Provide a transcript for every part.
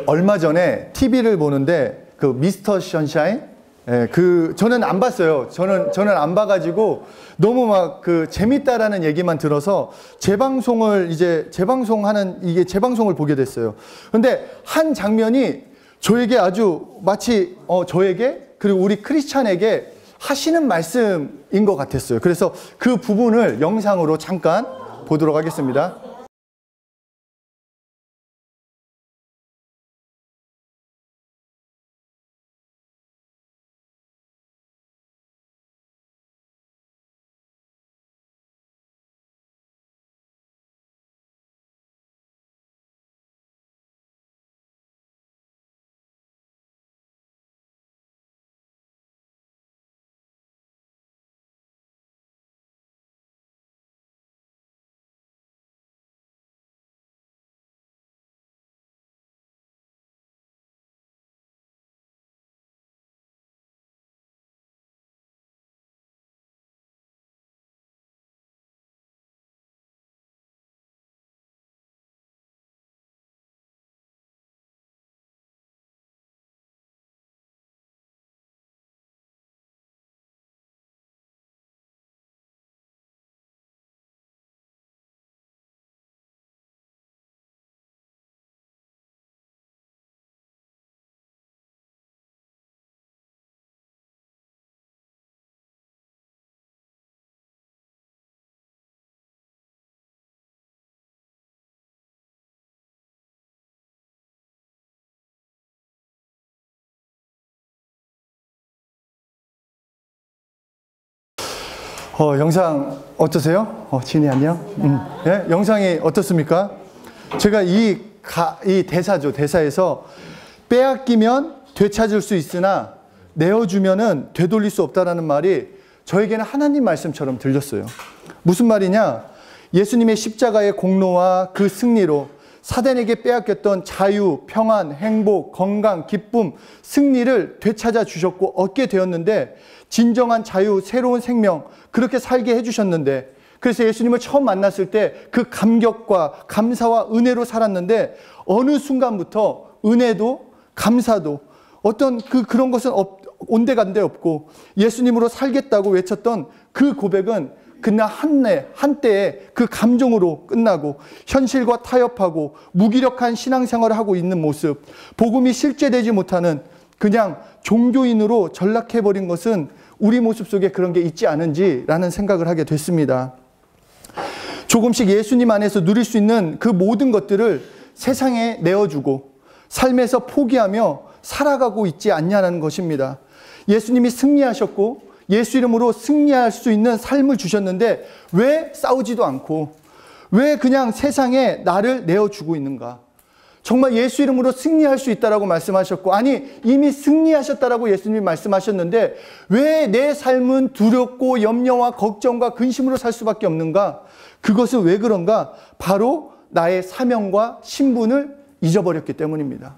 얼마 전에 TV를 보는데 그 미스터 선샤인, 저는 안 봤어요. 저는 안 봐가지고 너무 막 재밌다라는 얘기만 들어서 재방송을 보게 됐어요. 근데 한 장면이 저에게 아주 마치 저에게 그리고 우리 크리스찬에게 하시는 말씀인 것 같았어요. 그래서 그 부분을 영상으로 잠깐 보도록 하겠습니다. 영상 어떠세요? 진이 안녕? 예? 영상이 어떻습니까? 제가 이 대사에서 빼앗기면 되찾을 수 있으나 내어주면은 되돌릴 수 없다라는 말이 저에게는 하나님 말씀처럼 들렸어요. 무슨 말이냐? 예수님의 십자가의 공로와 그 승리로 사단에게 빼앗겼던 자유, 평안, 행복, 건강, 기쁨, 승리를 되찾아 주셨고 얻게 되었는데 진정한 자유, 새로운 생명 그렇게 살게 해주셨는데 그래서 예수님을 처음 만났을 때 그 감격과 감사와 은혜로 살았는데 어느 순간부터 은혜도 감사도 어떤 그런 것은 온데간데 없고 예수님으로 살겠다고 외쳤던 그 고백은 그날 한때의 그 감정으로 끝나고 현실과 타협하고 무기력한 신앙생활을 하고 있는 모습, 복음이 실제되지 못하는 그냥 종교인으로 전락해버린 것은 우리 모습 속에 그런 게 있지 않은지라는 생각을 하게 됐습니다. 조금씩 예수님 안에서 누릴 수 있는 그 모든 것들을 세상에 내어주고 삶에서 포기하며 살아가고 있지 않냐는 것입니다. 예수님이 승리하셨고 예수 이름으로 승리할 수 있는 삶을 주셨는데 왜 싸우지도 않고 왜 그냥 세상에 나를 내어주고 있는가? 정말 예수 이름으로 승리할 수 있다라고 말씀하셨고 아니 이미 승리하셨다라고 예수님이 말씀하셨는데 왜 내 삶은 두렵고 염려와 걱정과 근심으로 살 수밖에 없는가? 그것은 왜 그런가? 바로 나의 사명과 신분을 잊어버렸기 때문입니다.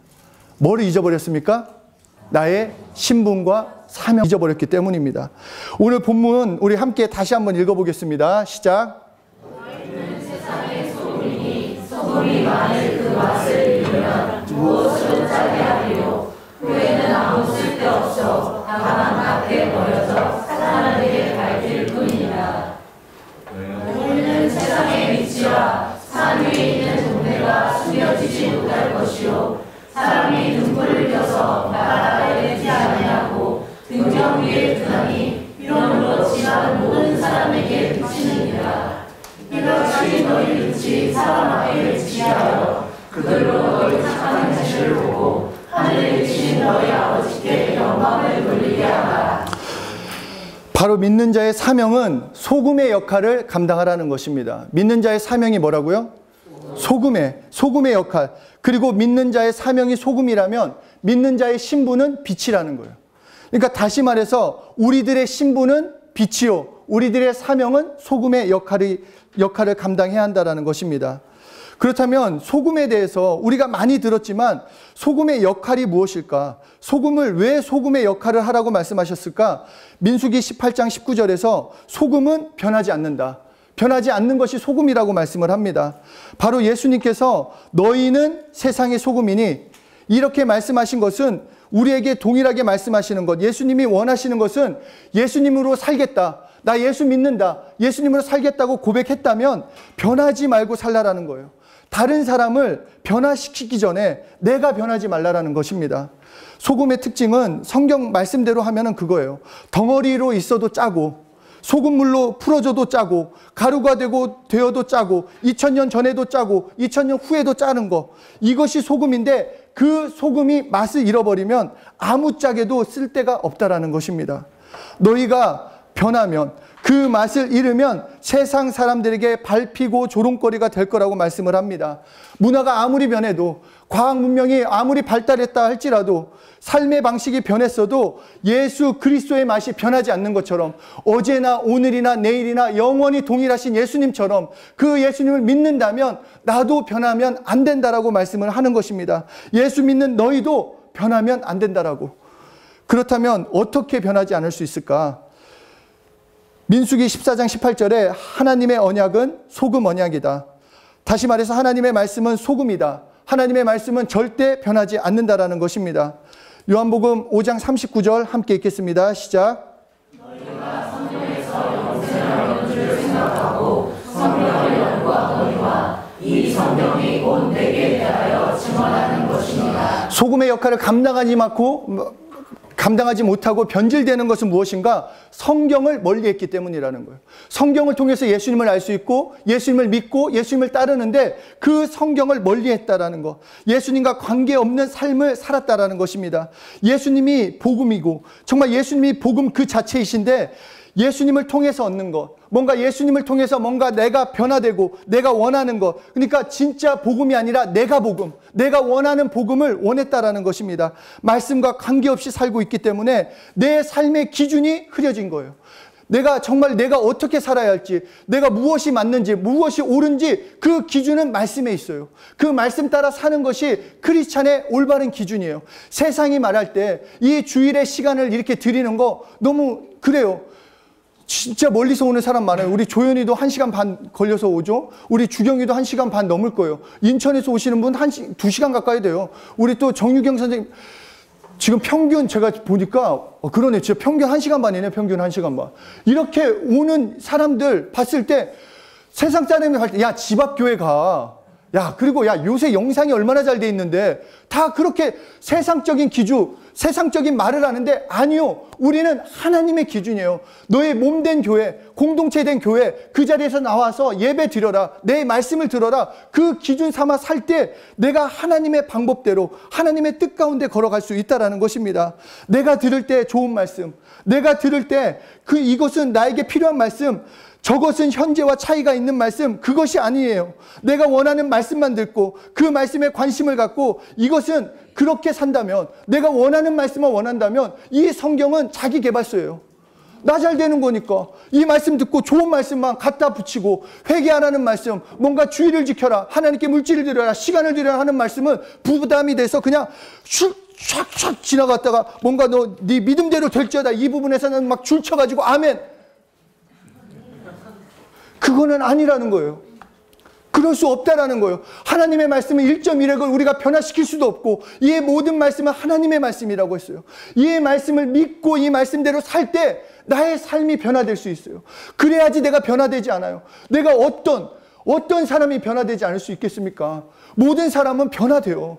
뭐를 잊어버렸습니까? 나의 신분과 사명 잊어버렸기 때문입니다. 오늘 본문 우리 함께 다시 한번 읽어보겠습니다. 시작. 너희는 세상의 소금이니 소금이 만일 그 맛을 잃으면 무엇으로 짜게 하리요? 후에는 아무 쓸데없어 다만 앞에 버려져 사람에게 밝힐 뿐이니라. 너희는 세상의 빛이라 산 위에 있는 동네가 숨겨지지 못할 것이요 사람이 눈물을 흘려서 나라에 되지 아니하고 등경 위에 두나니 이러므로 지나는 모든 사람에게 비치느니라. 이같이 너희 빛이 사람 앞에 비치하여 그들로 너희 착한 행실을 보고 하늘에 계신 너희 아버지께 영광을 돌리게 하라. 바로 믿는 자의 사명은 소금의 역할을 감당하라는 것입니다. 믿는 자의 사명이 뭐라고요? 소금의 역할. 그리고 믿는 자의 사명이 소금이라면 믿는 자의 신분은 빛이라는 거예요. 그러니까 다시 말해서 우리들의 신분은 빛이요 우리들의 사명은 소금의 역할을 감당해야 한다는 것입니다. 그렇다면 소금에 대해서 우리가 많이 들었지만 소금의 역할이 무엇일까? 소금을 왜 소금의 역할을 하라고 말씀하셨을까? 민수기 18장 19절에서 소금은 변하지 않는다. 변하지 않는 것이 소금이라고 말씀을 합니다. 바로 예수님께서 너희는 세상의 소금이니 이렇게 말씀하신 것은 우리에게 동일하게 말씀하시는 것, 예수님이 원하시는 것은 예수님으로 살겠다, 나 예수 믿는다, 예수님으로 살겠다고 고백했다면 변하지 말고 살라라는 거예요. 다른 사람을 변화시키기 전에 내가 변하지 말라라는 것입니다. 소금의 특징은 성경 말씀대로 하면은 그거예요. 덩어리로 있어도 짜고, 소금물로 풀어져도 짜고, 가루가 되어도 짜고, 2000년 전에도 짜고, 2000년 후에도 짜는 거. 이것이 소금인데 그 소금이 맛을 잃어버리면 아무짝에도 쓸데가 없다라는 것입니다. 너희가 변하면, 그 맛을 잃으면 세상 사람들에게 밟히고 조롱거리가 될 거라고 말씀을 합니다. 문화가 아무리 변해도, 과학 문명이 아무리 발달했다 할지라도, 삶의 방식이 변했어도 예수 그리스도의 맛이 변하지 않는 것처럼 어제나 오늘이나 내일이나 영원히 동일하신 예수님처럼 그 예수님을 믿는다면 나도 변하면 안 된다라고 말씀을 하는 것입니다. 예수 믿는 너희도 변하면 안 된다라고. 그렇다면 어떻게 변하지 않을 수 있을까? 민수기 14장 18절에 하나님의 언약은 소금 언약이다. 다시 말해서 하나님의 말씀은 소금이다. 하나님의 말씀은 절대 변하지 않는다라는 것입니다. 요한복음 5장 39절 함께 읽겠습니다. 시작. 너희가 성경에서 영생을 연주를 생각하고 성경을 연구하거니와 이 성경이 곧 내게 대하여 증언하는 것이니라. 소금의 역할을 감당하지 못하고 변질되는 것은 무엇인가? 성경을 멀리했기 때문이라는 거예요. 성경을 통해서 예수님을 알 수 있고 예수님을 믿고 예수님을 따르는데 그 성경을 멀리했다라는 것, 예수님과 관계없는 삶을 살았다라는 것입니다. 예수님이 복음이고 정말 예수님이 복음 그 자체이신데 예수님을 통해서 얻는 것, 뭔가 예수님을 통해서 뭔가 내가 변화되고 내가 원하는 것, 그러니까 진짜 복음이 아니라 내가 복음, 내가 원하는 복음을 원했다라는 것입니다. 말씀과 관계없이 살고 있기 때문에 내 삶의 기준이 흐려진 거예요. 정말 내가 어떻게 살아야 할지, 내가 무엇이 맞는지, 무엇이 옳은지 그 기준은 말씀에 있어요. 그 말씀 따라 사는 것이 크리스찬의 올바른 기준이에요. 세상이 말할 때 이 주일의 시간을 이렇게 드리는 거 너무 그래요. 진짜 멀리서 오는 사람 많아요. 우리 조연이도 1시간 반 걸려서 오죠. 우리 주경이도 1시간 반 넘을 거예요. 인천에서 오시는 분 2시간 가까이 돼요. 우리 또 정유경 선생님 지금 평균 제가 보니까 그러네. 진짜 평균 1시간 반이네. 평균 1시간 반. 이렇게 오는 사람들 봤을 때 세상 사람이 할 때 야, 집 앞 교회 가. 야, 그리고 야, 요새 영상이 얼마나 잘 돼 있는데 다 그렇게 세상적인 기준, 세상적인 말을 하는데 아니요. 우리는 하나님의 기준이에요. 너의 몸된 교회, 공동체된 교회, 그 자리에서 나와서 예배 드려라. 내 말씀을 들어라. 그 기준 삼아 살 때 내가 하나님의 방법대로 하나님의 뜻 가운데 걸어갈 수 있다라는 것입니다. 내가 들을 때 좋은 말씀, 내가 들을 때 이것은 나에게 필요한 말씀, 저것은 현재와 차이가 있는 말씀, 그것이 아니에요. 내가 원하는 말씀만 듣고 그 말씀에 관심을 갖고 이것은 그렇게 산다면, 내가 원하는 말씀만 원한다면 이 성경은 자기 개발서예요. 나 잘 되는 거니까 이 말씀 듣고 좋은 말씀만 갖다 붙이고, 회개하라는 말씀, 뭔가 주의를 지켜라, 하나님께 물질을 드려라, 시간을 드려라 하는 말씀은 부담이 돼서 그냥 슉 지나갔다가 뭔가 네 믿음대로 될지어다 이 부분에서는 막 줄쳐가지고 아멘, 그거는 아니라는 거예요. 그럴 수 없다라는 거예요. 하나님의 말씀은 1.1핵을 우리가 변화시킬 수도 없고 이 모든 말씀은 하나님의 말씀이라고 했어요. 이 말씀을 믿고 이 말씀대로 살 때 나의 삶이 변화될 수 있어요. 그래야지 내가 변화되지 않아요. 내가 어떤 사람이 변화되지 않을 수 있겠습니까? 모든 사람은 변화돼요.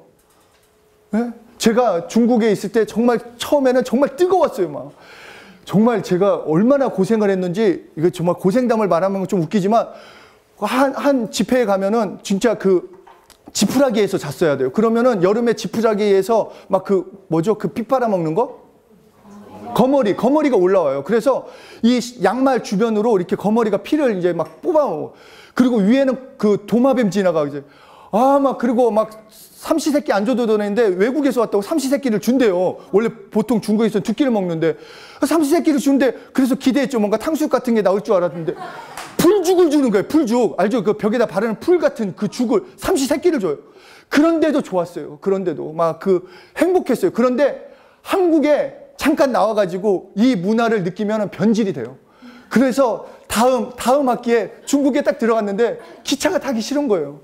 네? 제가 중국에 있을 때 정말 처음에는 정말 뜨거웠어요. 막. 정말 제가 얼마나 고생을 했는지, 이거 정말 고생담을 말하면 좀 웃기지만, 한 집회에 가면은 진짜 지푸라기에서 잤어야 돼요. 그러면은 여름에 지푸라기에서 막 피 빨아먹는 거? 거머리가 올라와요. 그래서 이 양말 주변으로 이렇게 거머리가 피를 이제 막 뽑아먹어. 그리고 위에는 도마뱀 지나가, 이제. 그리고 삼시세끼 안 줘도 되는데 외국에서 왔다고 삼시세끼를 준대요. 원래 보통 중국에서 2끼를 먹는데 삼시세끼를 준대. 그래서 기대했죠. 뭔가 탕수육 같은 게 나올 줄 알았는데 풀죽을 주는 거예요. 풀죽. 알죠? 그 벽에다 바르는 풀 같은 그 죽을 삼시세끼를 줘요. 그런데도 좋았어요. 그런데도 행복했어요. 그런데 한국에 잠깐 나와가지고 이 문화를 느끼면 변질이 돼요. 그래서 다음 학기에 중국에 딱 들어갔는데 기차가 타기 싫은 거예요.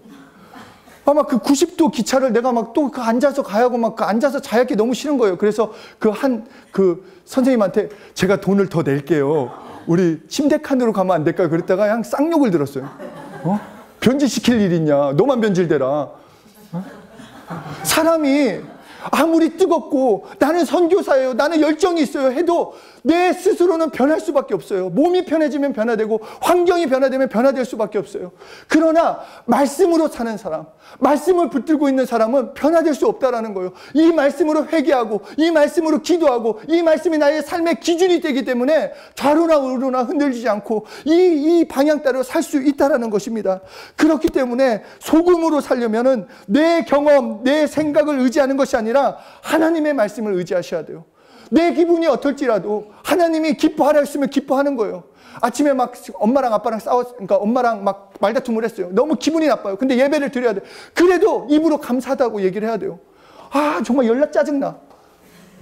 막 그 90도 기차를 내가 막 또 그 앉아서 가야 하고 막 그 앉아서 자야 게 너무 싫은 거예요. 그래서 그 선생님한테 제가 돈을 더 낼게요. 우리 침대 칸으로 가면 안 될까요? 그랬다가 그냥 쌍욕을 들었어요. 변질시킬 일 있냐? 너만 변질되라. 사람이 아무리 뜨겁고 나는 선교사예요, 나는 열정이 있어요 해도 내 스스로는 변할 수밖에 없어요. 몸이 편해지면 변화되고 환경이 변화되면 변화될 수밖에 없어요. 그러나 말씀으로 사는 사람, 말씀을 붙들고 있는 사람은 변화될 수 없다라는 거예요. 이 말씀으로 회개하고 이 말씀으로 기도하고 이 말씀이 나의 삶의 기준이 되기 때문에 좌로나 우로나 흔들리지 않고 이 방향대로 살 수 있다라는 것입니다. 그렇기 때문에 소금으로 살려면은 내 경험, 내 생각을 의지하는 것이 아니라 하나님의 말씀을 의지하셔야 돼요. 내 기분이 어떨지라도 하나님이 기뻐하라 했으면 기뻐하는 거예요. 아침에 막 엄마랑 아빠랑 그러니까 엄마랑 막 말다툼을 했어요. 너무 기분이 나빠요. 근데 예배를 드려야 돼. 그래도 입으로 감사하다고 얘기를 해야 돼요. 아, 정말 열나 짜증나.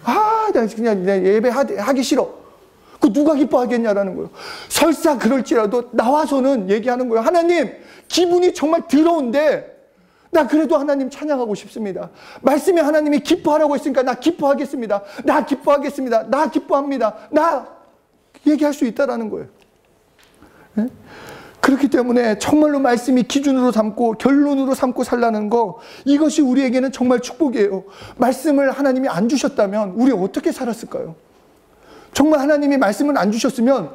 아, 나 그냥 예배 하기 싫어. 그 누가 기뻐하겠냐라는 거예요. 설사 그럴지라도 나와서는 얘기하는 거예요. 하나님, 기분이 정말 더러운데 나 그래도 하나님 찬양하고 싶습니다. 말씀에 하나님이 기뻐하라고 했으니까 나 기뻐하겠습니다. 나 기뻐하겠습니다. 나 기뻐합니다. 나 얘기할 수 있다라는 거예요. 네? 그렇기 때문에 정말로 말씀이 기준으로 삼고 결론으로 삼고 살라는 거, 이것이 우리에게는 정말 축복이에요. 말씀을 하나님이 안 주셨다면 우리 어떻게 살았을까요? 정말 하나님이 말씀을 안 주셨으면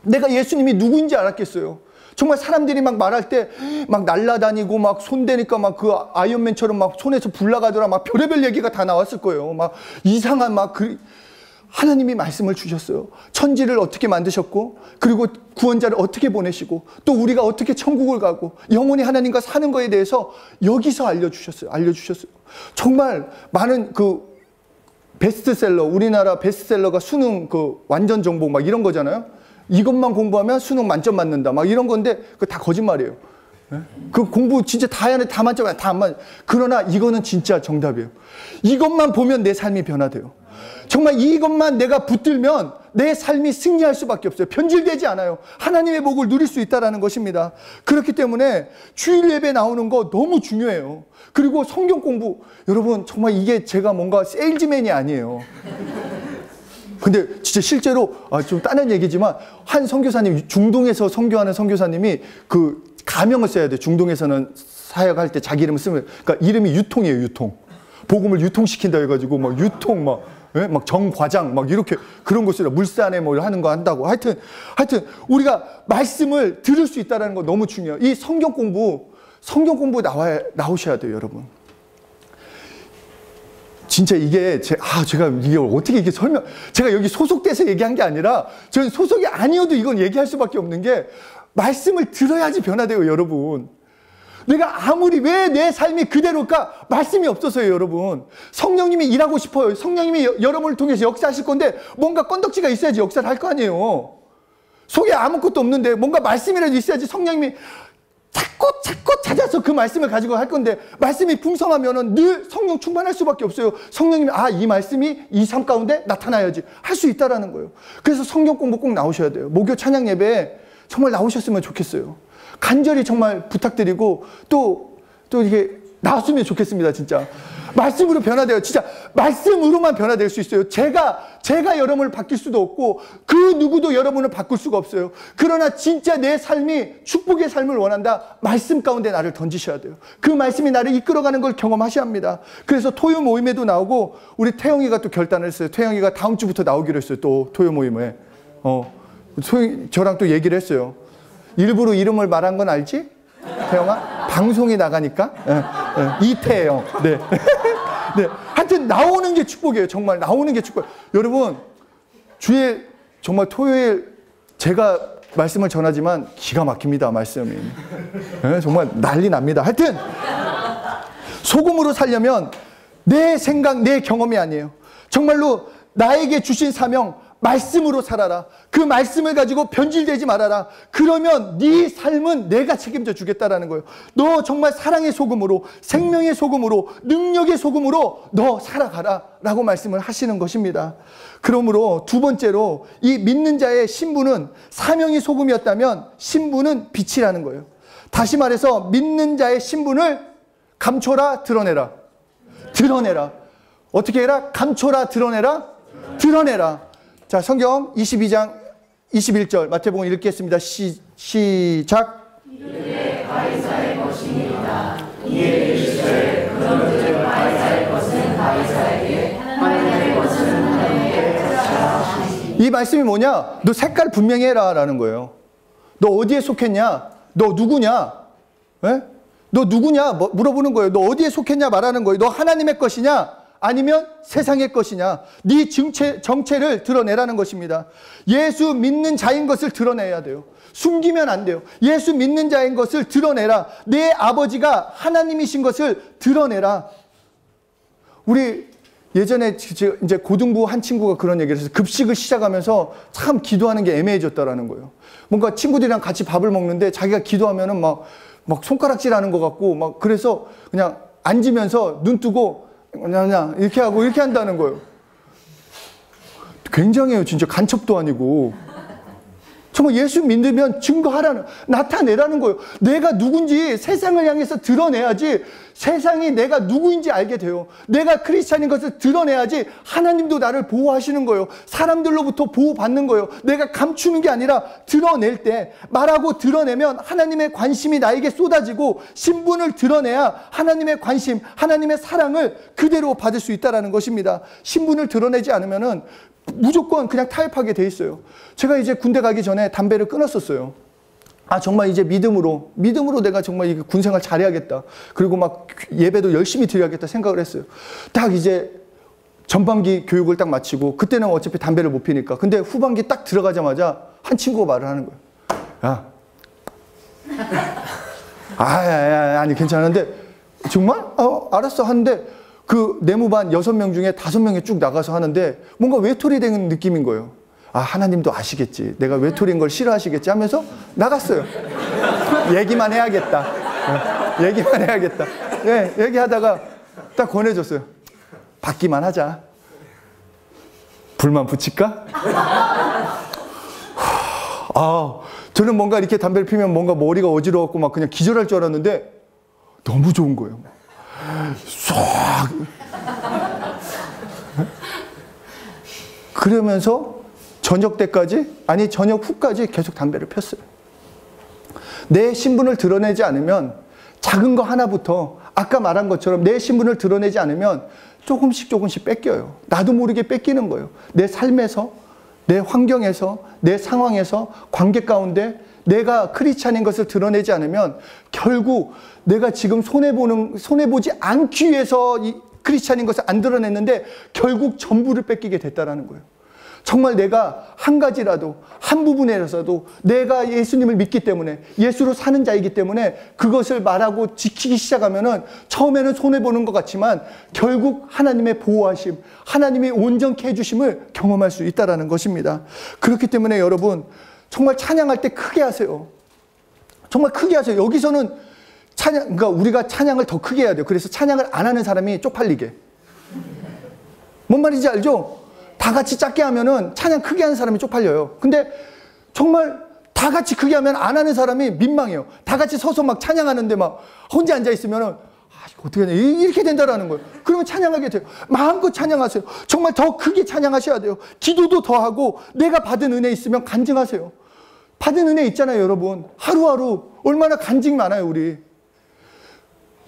내가 예수님이 누구인지 알았겠어요. 정말 사람들이 막 말할 때 막 날라다니고 막 손대니까 막 그 아이언맨처럼 막 손에서 불 나가더라 막 별의별 얘기가 다 나왔을 거예요. 막 이상한 하나님이 말씀을 주셨어요. 천지를 어떻게 만드셨고 그리고 구원자를 어떻게 보내시고 또 우리가 어떻게 천국을 가고 영원히 하나님과 사는 거에 대해서 여기서 알려주셨어요. 정말 많은 베스트셀러, 우리나라 베스트셀러가 수능 완전 정복 막 이런 거잖아요. 이것만 공부하면 수능 만점 맞는다 막 이런 건데 그거 다 거짓말이에요. 그 공부 진짜 다 해야 다 만점이야. 다 안 맞. 그러나 이거는 진짜 정답이에요. 이것만 보면 내 삶이 변화돼요. 정말 이것만 내가 붙들면 내 삶이 승리할 수밖에 없어요. 변질되지 않아요. 하나님의 복을 누릴 수 있다는 것입니다. 그렇기 때문에 주일 예배 나오는 거 너무 중요해요. 그리고 성경 공부, 여러분 정말 이게 제가 뭔가 세일즈맨이 아니에요. 근데 진짜 실제로 좀 다른 얘기지만 한 선교사님, 중동에서 선교하는 선교사님이 가명을 써야 돼. 중동에서는 사역할 때 자기 이름을 쓰면, 그러니까 이름이 유통이에요. 유통. 복음을 유통시킨다 해가지고 막 유통 막 정과장 막 이렇게 그런 거 쓰라. 물산에 뭐 하는 거 한다고. 하여튼 우리가 말씀을 들을 수 있다는 거 너무 중요해요. 이 성경 공부 나오셔야 돼요, 여러분. 진짜 이게 제가 이게 어떻게 이게 제가 여기 소속돼서 얘기한 게 아니라 저는 소속이 아니어도 이건 얘기할 수밖에 없는 게 말씀을 들어야지 변화돼요, 여러분. 내가 아무리 왜 내 삶이 그대로일까? 말씀이 없어서요, 여러분. 성령님이 일하고 싶어요. 성령님이 여러분을 통해서 역사하실 건데 뭔가 건덕지가 있어야지 역사를 할 거 아니에요. 속에 아무것도 없는데 뭔가 말씀이라도 있어야지 성령님이 자꾸 찾아서 그 말씀을 가지고 할 건데, 말씀이 풍성하면은 늘 성령 충만할 수밖에 없어요. 성령님이 이 말씀이 이 삶 가운데 나타나야지 할 수 있다라는 거예요. 그래서 성경 공부 꼭 나오셔야 돼요. 목요 찬양 예배에 정말 나오셨으면 좋겠어요. 간절히 정말 부탁드리고 또 이게 나왔으면 좋겠습니다. 진짜 말씀으로 변화돼요. 진짜 말씀으로만 변화될 수 있어요. 제가 여러분을 바뀔 수도 없고 그 누구도 여러분을 바꿀 수가 없어요. 그러나 진짜 내 삶이 축복의 삶을 원한다. 말씀 가운데 나를 던지셔야 돼요. 그 말씀이 나를 이끌어가는 걸 경험하셔야 합니다. 그래서 토요 모임에도 나오고, 우리 태영이가 또 결단을 했어요. 태영이가 다음 주부터 나오기로 했어요. 또 토요 모임에 저랑 또 얘기를 했어요. 일부러 이름을 말한 건 알지? 태영아? 방송이 나가니까. 이태영. 네. 네. 하여튼 나오는 게 축복이에요. 정말 나오는 게 축복. 여러분, 주일 정말 토요일 제가 말씀을 전하지만 기가 막힙니다. 말씀이. 네, 정말 난리 납니다. 하여튼 소금으로 살려면 내 생각, 내 경험이 아니에요. 정말로 나에게 주신 사명, 말씀으로 살아라. 그 말씀을 가지고 변질되지 말아라. 그러면 네 삶은 내가 책임져 주겠다라는 거예요. 너 정말 사랑의 소금으로, 생명의 소금으로, 능력의 소금으로 너 살아가라 라고 말씀을 하시는 것입니다. 그러므로 두 번째로 이 믿는 자의 신분은 사명의 소금이었다면 신분은 빛이라는 거예요. 다시 말해서 믿는 자의 신분을 감춰라, 드러내라. 드러내라. 어떻게 해라? 감춰라, 드러내라. 드러내라. 자, 성경 22장 21절 마태복음 읽겠습니다. 시작. 이르되 가이사의 것이니이다. 이에 이르시되 그런즉 가이사의 것은 가이사에게, 하나님의 것은 하나님께 바치라. 이 말씀이 뭐냐? 너 색깔 분명히 해라 라는 거예요. 너 어디에 속했냐? 너 누구냐? 에? 너 누구냐? 물어보는 거예요. 너 어디에 속했냐 말하는 거예요. 너 하나님의 것이냐? 아니면 세상의 것이냐? 네 정체를 드러내라는 것입니다. 예수 믿는 자인 것을 드러내야 돼요. 숨기면 안 돼요. 예수 믿는 자인 것을 드러내라. 내 아버지가 하나님이신 것을 드러내라. 우리 예전에 이제 고등부 한 친구가 그런 얘기를 해서 급식을 시작하면서 참 기도하는 게 애매해졌다라는 거예요. 뭔가 친구들이랑 같이 밥을 먹는데 자기가 기도하면은 막 손가락질 하는 것 같고 막 그래서 그냥 앉으면서 눈 뜨고 그냥 이렇게 하고 이렇게 한다는 거예요. 굉장해요. 진짜 간첩도 아니고. 정말 예수 믿으면 증거하라는, 나타내라는 거예요. 내가 누군지 세상을 향해서 드러내야지 세상이 내가 누구인지 알게 돼요. 내가 크리스찬인 것을 드러내야지 하나님도 나를 보호하시는 거예요. 사람들로부터 보호받는 거예요. 내가 감추는 게 아니라 드러낼 때, 말하고 드러내면 하나님의 관심이 나에게 쏟아지고 신분을 드러내야 하나님의 관심, 하나님의 사랑을 그대로 받을 수 있다는 것입니다. 신분을 드러내지 않으면은 무조건 그냥 타협하게 돼 있어요. 제가 이제 군대 가기 전에 담배를 끊었었어요. 아, 정말 이제 믿음으로 내가 정말 이 군생활 잘해야겠다. 그리고 막 예배도 열심히 드려야겠다 생각을 했어요. 딱 이제 전반기 교육을 딱 마치고, 그때는 어차피 담배를 못 피니까. 근데 후반기 딱 들어가자마자 한 친구가 말을 하는 거예요. 아니 괜찮은데 정말? 알았어 하는데 그 내무반 6명 중에 5명이 쭉 나가서 하는데 뭔가 외톨이 된 느낌인 거예요. 아, 하나님도 아시겠지. 내가 외톨이인 걸 싫어하시겠지 하면서 나갔어요. 얘기만 해야겠다. 얘기만 해야겠다. 네, 얘기하다가 딱 권해줬어요. 받기만 하자. 불만 붙일까? 저는 뭔가 이렇게 담배를 피면 뭔가 머리가 어지러웠고 막 그냥 기절할 줄 알았는데 너무 좋은 거예요. 쏙. 그러면서 저녁 후까지 계속 담배를 폈어요. 내 신분을 드러내지 않으면, 작은 거 하나부터 아까 말한 것처럼 내 신분을 드러내지 않으면 조금씩 뺏겨요. 나도 모르게 뺏기는 거예요. 내 삶에서, 내 환경에서, 내 상황에서, 관계 가운데 내가 크리스찬인 것을 드러내지 않으면 결국 내가 지금 손해보지 않기 위해서 이 크리스찬인 것을 안 드러냈는데 결국 전부를 뺏기게 됐다라는 거예요. 정말 내가 한 가지라도, 한 부분에서도 내가 예수님을 믿기 때문에, 예수로 사는 자이기 때문에 그것을 말하고 지키기 시작하면은 처음에는 손해보는 것 같지만 결국 하나님의 보호하심, 하나님이 온전케 해주심을 경험할 수 있다는 것입니다. 그렇기 때문에 여러분, 정말 찬양할 때 크게 하세요. 정말 크게 하세요. 여기서는 그러니까 우리가 찬양을 더 크게 해야 돼요. 그래서 찬양을 안 하는 사람이 쪽팔리게. 뭔 말인지 알죠? 다 같이 작게 하면은 찬양 크게 하는 사람이 쪽팔려요. 근데 정말 다 같이 크게 하면 안 하는 사람이 민망해요. 다 같이 서서 막 찬양하는데 막 혼자 앉아 있으면은 이거 어떻게 하냐, 이렇게 된다라는 거예요. 그러면 찬양하게 돼요. 마음껏 찬양하세요. 정말 더 크게 찬양하셔야 돼요. 기도도 더 하고, 내가 받은 은혜 있으면 간증하세요. 받은 은혜 있잖아요, 여러분. 하루하루 얼마나 간증이 많아요, 우리.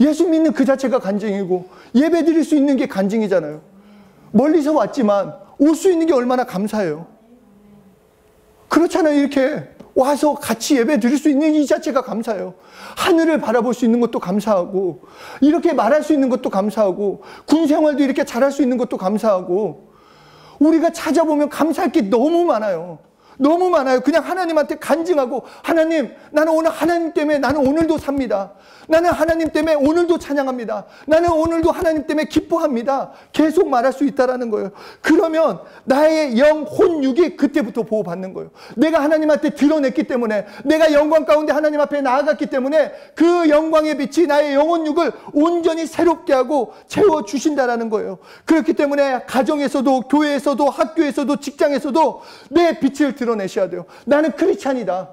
예수 믿는 그 자체가 간증이고, 예배 드릴 수 있는 게 간증이잖아요. 멀리서 왔지만 올 수 있는 게 얼마나 감사해요. 그렇잖아요. 이렇게 와서 같이 예배 드릴 수 있는 이 자체가 감사해요. 하늘을 바라볼 수 있는 것도 감사하고, 이렇게 말할 수 있는 것도 감사하고, 군 생활도 이렇게 잘할 수 있는 것도 감사하고, 우리가 찾아보면 감사할 게 너무 많아요. 너무 많아요. 그냥 하나님한테 간증하고, 하나님, 나는 오늘 하나님 때문에 나는 오늘도 삽니다. 나는 하나님 때문에 오늘도 찬양합니다. 나는 오늘도 하나님 때문에 기뻐합니다. 계속 말할 수 있다라는 거예요. 그러면 나의 영, 혼, 육이 그때부터 보호받는 거예요. 내가 하나님한테 드러냈기 때문에, 내가 영광 가운데 하나님 앞에 나아갔기 때문에 그 영광의 빛이 나의 영혼, 육을 온전히 새롭게 하고 채워주신다라는 거예요. 그렇기 때문에 가정에서도, 교회에서도, 학교에서도, 직장에서도 내 빛을 드러내셔야 돼요. 나는 크리스찬이다.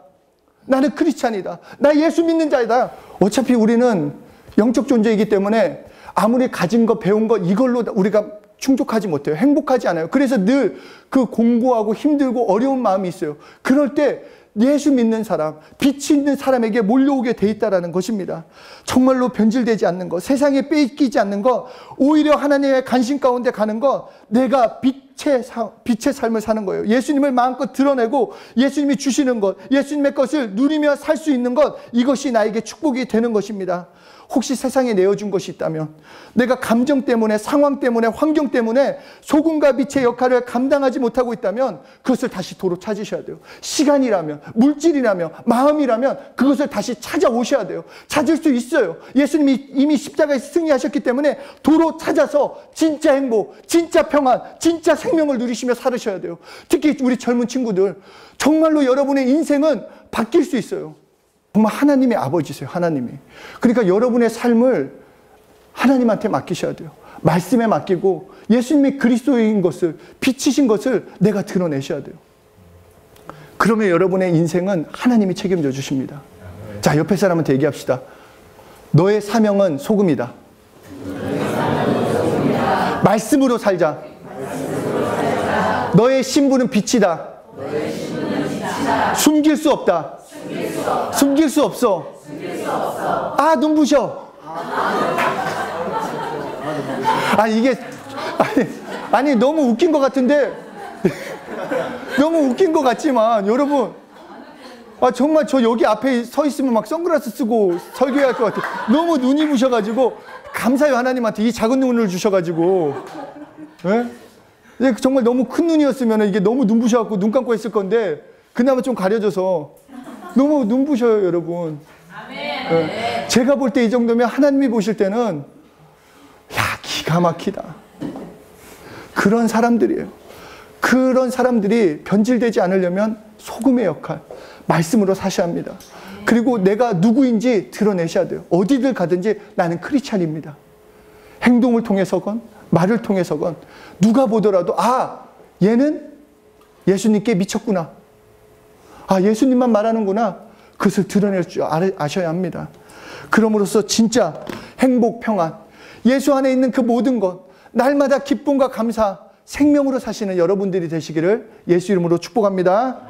나는 크리스찬이다. 나 예수 믿는 자이다. 어차피 우리는 영적 존재이기 때문에 아무리 가진 거, 배운 거 이걸로 우리가 충족하지 못해요. 행복하지 않아요. 그래서 늘 그 공부하고 힘들고 어려운 마음이 있어요. 그럴 때 예수 믿는 사람, 빛이 있는 사람에게 몰려오게 돼 있다는 것입니다. 정말로 변질되지 않는 것, 세상에 빼앗기지 않는 것, 오히려 하나님의 간신 가운데 가는 것, 내가 빛의 삶을 사는 거예요. 예수님을 마음껏 드러내고 예수님이 주시는 것, 예수님의 것을 누리며 살 수 있는 것, 이것이 나에게 축복이 되는 것입니다. 혹시 세상에 내어준 것이 있다면, 내가 감정 때문에, 상황 때문에, 환경 때문에 소금과 빛의 역할을 감당하지 못하고 있다면 그것을 다시 도로 찾으셔야 돼요. 시간이라면, 물질이라면, 마음이라면 그것을 다시 찾아오셔야 돼요. 찾을 수 있어요. 예수님이 이미 십자가에서 승리하셨기 때문에 도로 찾아서 진짜 행복, 진짜 평안, 진짜 생명을 누리시며 살으셔야 돼요. 특히 우리 젊은 친구들, 정말로 여러분의 인생은 바뀔 수 있어요. 정말 하나님의 아버지세요. 하나님이. 그러니까 여러분의 삶을 하나님한테 맡기셔야 돼요. 말씀에 맡기고 예수님이 그리스도인 것을, 빛이신 것을 내가 드러내셔야 돼요. 그러면 여러분의 인생은 하나님이 책임져 주십니다. 자, 옆에 사람한테 얘기합시다. 너의 사명은 소금이다. 말씀으로 살자. 너의 신분은 빛이다. 숨길 수 없다. 숨길 수 없어. 아, 눈부셔. 이게 아니 너무 웃긴 것 같은데 너무 웃긴 것 같지만 여러분, 정말 저 여기 앞에 서 있으면 막 선글라스 쓰고 설교할 것 같아요. 너무 눈이 부셔가지고 감사해요. 하나님한테 이 작은 눈을 주셔가지고. 네? 정말 너무 큰 눈이었으면 이게 너무 눈부셔갖고 눈 감고 했을 건데 그나마 좀 가려져서 너무 눈부셔요, 여러분. 네. 제가 볼 때 이 정도면 하나님이 보실 때는 기가 막히다. 그런 사람들이에요. 그런 사람들이 변질되지 않으려면 소금의 역할, 말씀으로 사셔야 합니다. 그리고 내가 누구인지 드러내셔야 돼요. 어디를 가든지 나는 크리스찬입니다. 행동을 통해서건 말을 통해서건 누가 보더라도 얘는 예수님께 미쳤구나. 예수님만 말하는구나. 그것을 드러낼 줄 아셔야 합니다. 그럼으로써 진짜 행복, 평안, 예수 안에 있는 그 모든 것, 날마다 기쁨과 감사, 생명으로 사시는 여러분들이 되시기를 예수 이름으로 축복합니다.